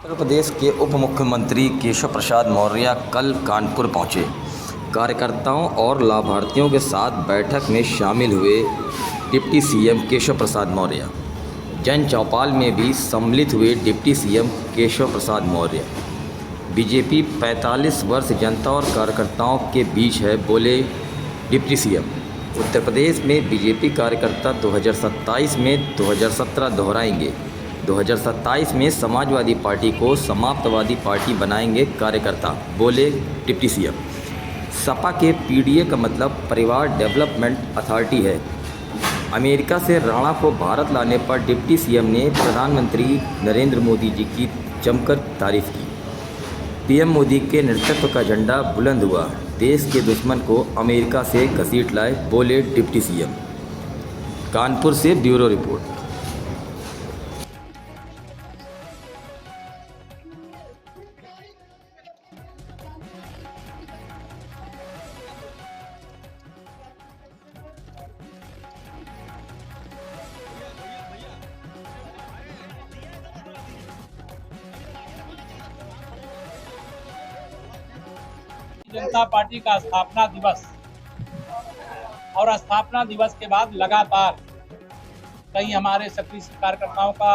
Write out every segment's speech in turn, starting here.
उत्तर प्रदेश के उप मुख्यमंत्री केशव प्रसाद मौर्य कल कानपुर पहुंचे। कार्यकर्ताओं और लाभार्थियों के साथ बैठक में शामिल हुए डिप्टी सीएम केशव प्रसाद मौर्य। जन चौपाल में भी सम्मिलित हुए deputy CM Keshav Prasad Maurya. BJP 45 वर्ष जनता और कार्यकर्ताओं के बीच है, बोले डिप्टी सीएम। उत्तर प्रदेश में बीजेपी कार्यकर्ता 2027 में 2017 दोहराएंगे। 2027 में समाजवादी पार्टी को समाप्तवादी पार्टी बनाएंगे कार्यकर्ता, बोले डिप्टी सीएम। सपा के पीडीए का मतलब परिवार डेवलपमेंट अथॉरिटी है। अमेरिका से राणा को भारत लाने पर डिप्टी सीएम ने प्रधानमंत्री नरेंद्र मोदी जी की जमकर तारीफ की। पीएम मोदी के नेतृत्व का झंडा बुलंद हुआ, देश के दुश्मन को अमेरिका से घसीट लाए, बोले डिप्टी सीएम। कानपुर से ब्यूरो रिपोर्ट। जनता पार्टी का स्थापना दिवस और स्थापना दिवस के बाद लगातार कहीं हमारे सक्रिय कार्यकर्ताओं का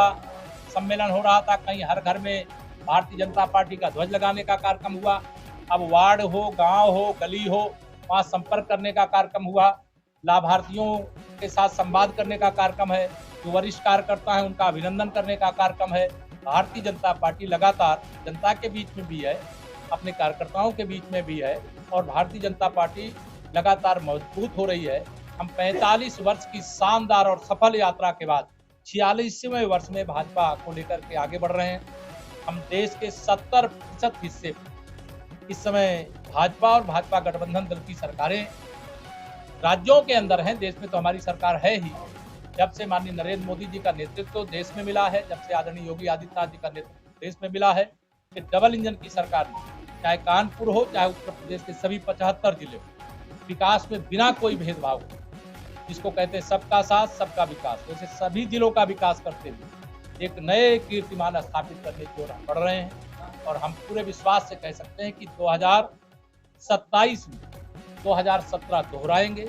सम्मेलन हो रहा था, कहीं हर घर में भारतीय जनता पार्टी का ध्वज लगाने का कार्यक्रम हुआ। अब वार्ड हो, गांव हो, गली हो, वहाँ संपर्क करने का कार्यक्रम हुआ। लाभार्थियों के साथ संवाद करने का कार्यक्रम है। जो वरिष्ठ कार्यकर्ता हैं उनका अभिनंदन करने का कार्यक्रम है। भारतीय जनता पार्टी लगातार जनता के बीच में भी है, अपने कार्यकर्ताओं के बीच में भी है और भारतीय जनता पार्टी लगातार मजबूत हो रही है। हम 45 वर्ष की शानदार और सफल यात्रा के बाद 46वें वर्ष में भाजपा को लेकर के आगे बढ़ रहे हैं। हम देश के 70% हिस्से इस समय भाजपा और भाजपा गठबंधन दल की सरकारें राज्यों के अंदर हैं। देश में तो हमारी सरकार है ही। जब से माननीय नरेंद्र मोदी जी का नेतृत्व देश में मिला है, जब से आदरणीय योगी आदित्यनाथ जी का नेतृत्व देश में मिला है, कि डबल इंजन की सरकार ने चाहे कानपुर हो चाहे उत्तर प्रदेश के सभी 75 जिले हो, विकास में बिना कोई भेदभाव हो, जिसको कहते हैं सबका साथ सबका विकास, वैसे सभी जिलों का विकास करते हुए एक नए कीर्तिमान स्थापित करने की ओर हम बढ़ रहे हैं। और हम पूरे विश्वास से कह सकते हैं कि 2027 में 2017 दोहराएंगे।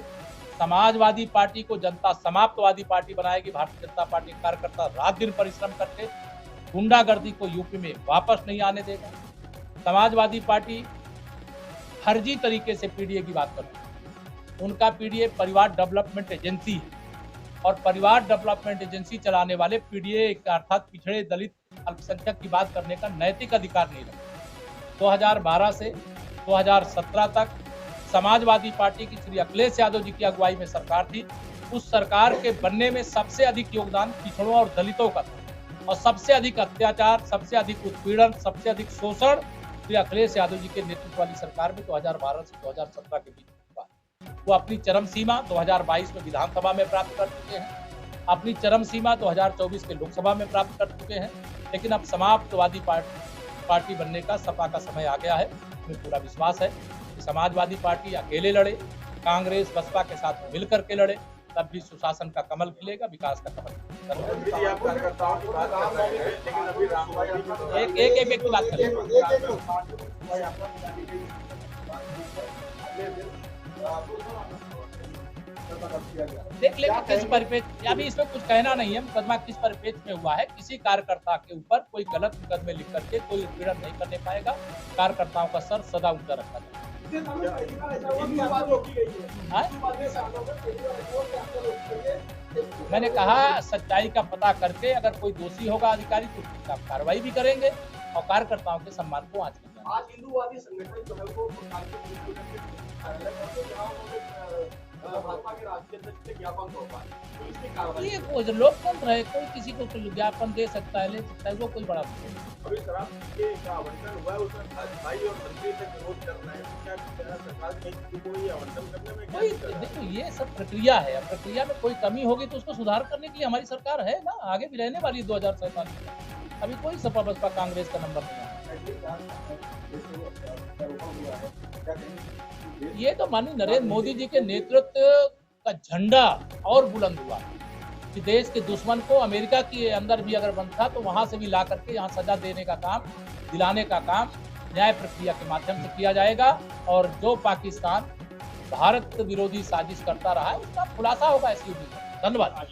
समाजवादी पार्टी को जनता समाप्तवादी पार्टी बनाएगी। भारतीय जनता पार्टी कार्यकर्ता रात दिन परिश्रम करके गुंडागर्दी को यूपी में वापस नहीं आने देगा। समाजवादी पार्टी फर्जी तरीके से पीडीए की बात करती है। उनका पीडीए परिवार डेवलपमेंट एजेंसी है और परिवार डेवलपमेंट एजेंसी चलाने वाले पीडीए अर्थात पिछड़े दलित अल्पसंख्यक की बात करने का नैतिक अधिकार नहीं रखते। 2012 से 2017 तक समाजवादी पार्टी की श्री अखिलेश यादव जी की अगुवाई में सरकार थी। उस सरकार के बनने में सबसे अधिक योगदान पिछड़ों और दलितों का था और सबसे अधिक अत्याचार, सबसे अधिक उत्पीड़न, सबसे अधिक शोषण श्री अखिलेश यादव जी के नेतृत्व वाली सरकार में 2012 से 2017 के बीच हुआ। वो अपनी चरम सीमा 2022 में विधानसभा में प्राप्त कर चुके हैं, अपनी चरम सीमा 2024 के लोकसभा में प्राप्त कर चुके हैं। लेकिन अब समाप्तवादी पार्टी बनने का सपा का समय आ गया है। हमें पूरा विश्वास है कि समाजवादी पार्टी अकेले लड़े, कांग्रेस बसपा के साथ मिलकर के लड़े, तब भी सुशासन का कमल खिलेगा, विकास का कमल एक की बात करें। देख लेंगे किस परिप्रेक्ष्य, अभी इसमें कुछ कहना नहीं है। मुकदमा किस परिप्रेक्ष्य में हुआ है, किसी कार्यकर्ता के ऊपर कोई गलत मुकदमे लिख करके कोई उत्पीड़न नहीं करने पाएगा। कार्यकर्ताओं का सर सदा ऊंचा रखा जाएगा। मैंने कहा सच्चाई का पता करके अगर कोई दोषी होगा अधिकारी तो उसका कार्रवाई भी करेंगे और कार्यकर्ताओं के सम्मान को आज हिंदूवादी संगठन जो है वो भाजपा के राष्ट्रीय अध्यक्ष से ज्ञापन सौंपा है, तो इसकी कार्रवाई ये लोकतंत्र है, कोई किसी को ज्ञापन दे सकता है, ले सकता है, वो कोई बड़ा अभी शराब का आवंटन हुआ है, उसमें भाई और मंत्री से विरोध कर रहे हैं। क्या सरकार किसी को ये आवंटन करने में कोई, देखो ये सब प्रक्रिया है। अब प्रक्रिया में कोई कमी होगी तो उसको सुधार करने के लिए हमारी सरकार है ना, आगे भी रहने वाली है 2047 में। अभी कोई सपा बसपा कांग्रेस का नंबर नहीं है। ये तो माननीय नरेंद्र मोदी जी के नेतृत्व का झंडा और बुलंद हुआ। कि देश के दुश्मन को अमेरिका के अंदर भी अगर बंद था तो वहां से भी ला करके यहाँ सजा देने का काम, दिलाने का काम न्याय प्रक्रिया के माध्यम से किया जाएगा। और जो पाकिस्तान भारत विरोधी साजिश करता रहा है उसका खुलासा होगा। इसकी धन्यवाद।